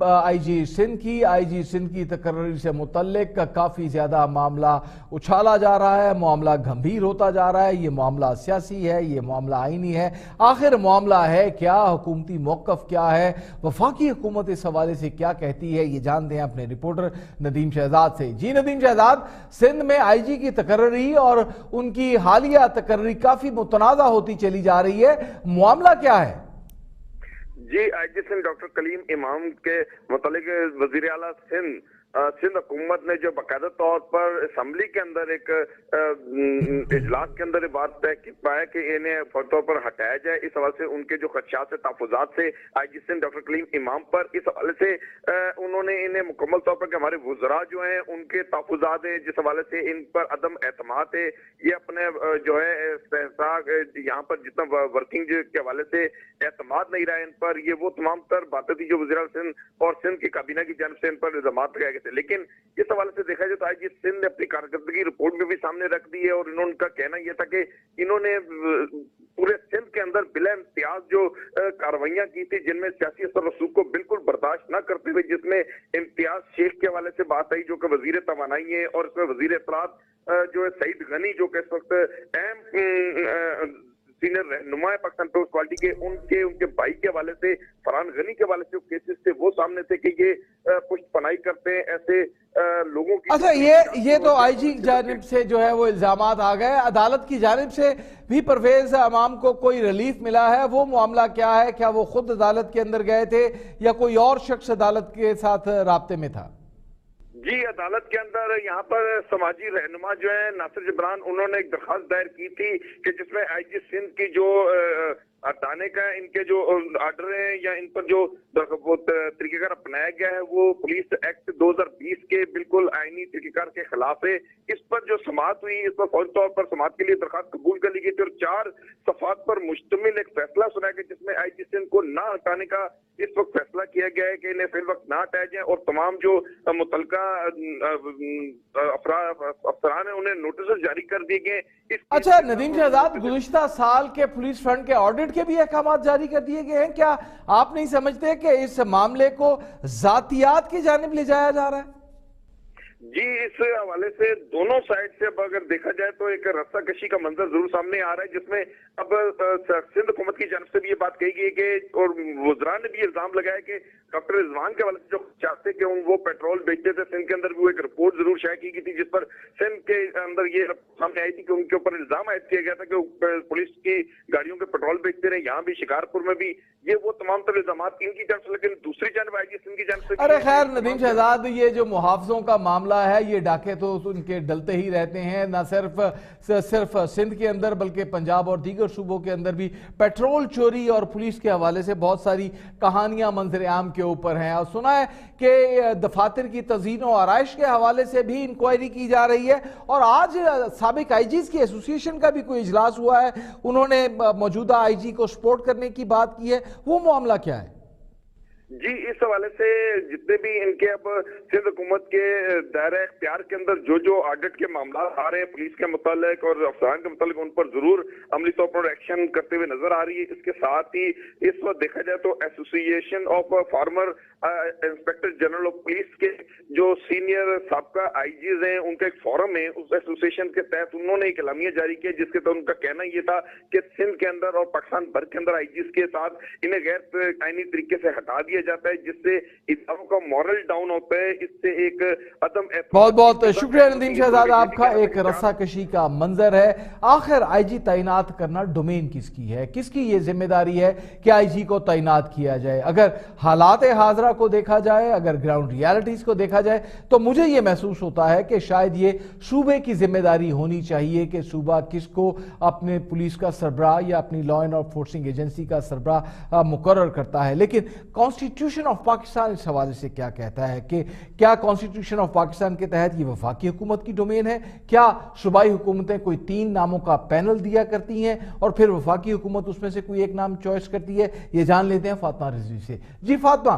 آئی جی سندھ کی تقرری سے متعلق کافی زیادہ معاملہ اچھالا جا رہا ہے، معاملہ گھمبیر ہوتا جا رہا ہے، یہ معاملہ سیاسی ہے، یہ معاملہ آئینی ہے، آخر معاملہ ہے کیا، حکومتی موقف کیا ہے، وفاقی حکومت اس حوالے سے کیا کہتی ہے، یہ جانتے ہیں اپنے رپورٹر ندیم شہزاد سے۔ جی ندیم شہزاد، سندھ میں آئی جی کی تقرری اور ان کی حالیہ تقرری کافی متنازع ہوتی چلی جا رہی ہے، معاملہ کیا ہے؟ جی آئی جی سندھ ڈاکٹر کلیم امام کے متعلق وزیر اعلیٰ سندھ حکومت نے جو باقاعدہ طور پر اسمبلی کے اندر ایک اجلاس کے اندر بات طے کی پایا کہ انہیں فوری طور پر ہٹایا جائے، اس حوالے سے ان کے جو خدشات سے تحفظات سے آئی جی سندھ ڈاکٹر کلیم امام پر اس حوالے سے انہوں نے انہیں مکمل طور پر کہ ہمارے وزراء جو ہیں ان کے تحفظات ہیں، جس حوالے سے ان پر عدم اعتماد ہے، یہ اپنے جو ہے یہاں پر جتنا ورکنگ کے حوالے سے اعتماد نہیں رہا ان پر، یہ وہ تمام تر باتیں تھی جو وزیر اعلیٰ سندھ اور سندھ کی کابینہ کی جانب سے ان پر الزامات لگائے گئے تھے۔ لیکن اس حوالے سے دیکھا جائے تو آئی جی سندھ نے اپنی کارکردگی رپورٹ میں بھی سامنے رکھ دی ہے، اور انہوں کا کہنا یہ تھا کہ انہوں نے پورے سندھ کے اندر بلا امتیاز جو کاروائیاں کی تھی، جن میں سیاسی اثر رسوخ کو بالکل برداشت نہ کرتے ہوئے، جس میں امتیاز شیخ کے حوالے سے بات آئی جو کہ وزیر توانائی ہے، اور اس میں وزیر اطلاعات جو ہے سعید غنی جو کہ اس وقت اہم سینئر رہنما پاکستان پیپلز پارٹی کے ان کے بھائی کے حوالے سے، فرحان غنی کے حوالے سے جو کیسز تھے وہ سامنے تھے کہ یہ پشت پناہی کرتے ہیں ایسے لوگوں کی۔ اچھا، یہ تو آئی جی کی جانب سے جو ہے وہ الزامات آ گئے، عدالت کی جانب سے بھی پرویز امام کو کوئی ریلیف ملا ہے، وہ معاملہ کیا ہے؟ کیا وہ خود عدالت کے اندر گئے تھے یا کوئی اور شخص عدالت کے ساتھ رابطے میں تھا؟ جی عدالت کے اندر یہاں پر سماجی رہنما جو ہے ناصر جبران، انہوں نے ایک درخواست دائر کی تھی کہ جس میں آئی جی سندھ کی جو ہٹانے کا ان کے جو آرڈر ہیں یا ان پر جو طریقہ کار اپنایا گیا ہے وہ پولیس ایکٹ 2020 کے بالکل آئینی طریقہ کار کے خلاف ہے۔ اس پر جو سماعت ہوئی، اس پر فوری طور پر سماعت کے لیے درخواست قبول کر لی گئی تھی، اور 4 صفحات پر مشتمل ایک فیصلہ سنایا گیا جس میں آئی جی سندھ کو نہ ہٹانے کا اس وقت فیصلہ کیا گیا ہے کہ انہیں فی الوقت نہ ہٹایا جائے، اور تمام جو متعلقہ افسران ہیں انہیں نوٹسز جاری کر دیے گئے۔ اچھا ندیم شہزاد، گزشتہ سال کے پولیس فرنٹ کے آڈٹ کے بھی احکامات جاری کر دیے گئے ہیں، کیا آپ نہیں سمجھتے کہ اس معاملے کو ذاتیات کی جانب لے جایا جا رہا ہے؟ جی اس حوالے سے دونوں سائڈ سے اب اگر دیکھا جائے تو ایک رسہ کشی کا منظر ضرور سامنے آ رہا ہے، جس میں اب سندھ حکومت کی جانب سے بھی یہ بات کہی گئی کہ اور وزراء نے بھی الزام لگایا کہ ڈاکٹر رضوان کے حوالے سے جو چاہتے کہ وہ پیٹرول بیچتے تھے سندھ کے اندر، بھی وہ ایک رپورٹ ضرور شائع کی گئی تھی جس پر سندھ کے اندر یہ سامنے آئی تھی کہ ان کے اوپر الزام عائد کیا گیا تھا کہ وہ پولیس کی گاڑیوں کے پیٹرول بیچتے رہے، یہاں بھی شکارپور میں بھی یہ وہ تمام تر الزامات ان کی جانب سے، لیکن دوسری جانب آئی جی سندھ کی جانب سے۔ ارے خیر ندیم شہزاد، یہ جو محافظوں کا معاملہ ہے یہ ڈاکے تو ان کے ڈلتے ہی رہتے ہیں، نہ صرف سندھ کے اندر بلکہ پنجاب اور دیگر صوبوں کے اندر بھی پیٹرول چوری اور پولیس کے حوالے سے بہت ساری کہانیاں منظر عام کے اوپر ہیں، اور سنا ہے کہ دفاتر کی تزئین و آرائش کے حوالے سے بھی انکوائری کی جا رہی ہے، اور آج سابق آئی جیز کی ایسوسی ایشن کا بھی کوئی اجلاس ہوا ہے، انہوں نے موجودہ آئی جی کو سپورٹ کرنے کی بات کی ہے، وہ معاملہ کیا ہے؟ جی اس حوالے سے جتنے بھی ان کے اب سندھ حکومت کے دائرہ اختیار کے اندر جو آڈٹ کے معاملات آ رہے ہیں پولیس کے متعلق اور افسران کے متعلق، ان پر ضرور عملی طور پر ایکشن کرتے ہوئے نظر آ رہی ہے۔ اس کے ساتھ ہی اس وقت دیکھا جائے تو association of former inspector general of police کے جو سینئر سابقہ آئی جیز ہیں ان کا ایک فورم ہے، اس ایسوسی ایشن کے تحت انہوں نے ایک اعلامیہ جاری کیا جس کے تحت ان کا کہنا یہ تھا کہ سندھ کے اندر اور پاکستان بھر کے اندر آئی جیز کے ساتھ انہیں غیر آئینی طریقے سے ہٹا دیا جاتا ہے، جس سے اداروں کا مورل ڈاؤن ہوتا ہے، اس سے ایک عدم بہت بہت شکریہ ندیم شہزاد، آپ کا ایک رسہ کشی کا منظر ہے۔ آخر آئی جی تعینات کرنا ڈومین کس کی ہے؟ کس کی یہ ذمہ داری ہے کہ آئی جی کو تعینات کیا جائے؟ اگر حالات حاضرہ کو دیکھا جائے، اگر گراؤنڈ ریالٹیز کو دیکھا جائے تو مجھے یہ محسوس ہوتا ہے کہ شاید یہ صوبے کی ذمہ داری ہونی چاہیے کہ صوبہ کس کو اپنے پولیس کا سربراہ یا اپنی لا اینڈ انفورسنگ ایجنسی کا سربراہ مقرر کرتا ہے، لیکن کانسٹیٹیوشن آف پاکستان اس حوالے سے کیا کہتا ہے کہ کیا کانسٹیٹیوشن آف پاکستان کے تحت یہ وفاقی حکومت کی ڈومین ہے؟ کیا صوبائی حکومتیں کوئی 3 ناموں کا پینل دیا کرتی ہیں اور پھر وفاقی حکومت اس میں سے کوئی ایک نام چوائس کرتی ہے؟ یہ جان لیتے ہیں فاطمہ رضوی سے۔ جی فاطمہ،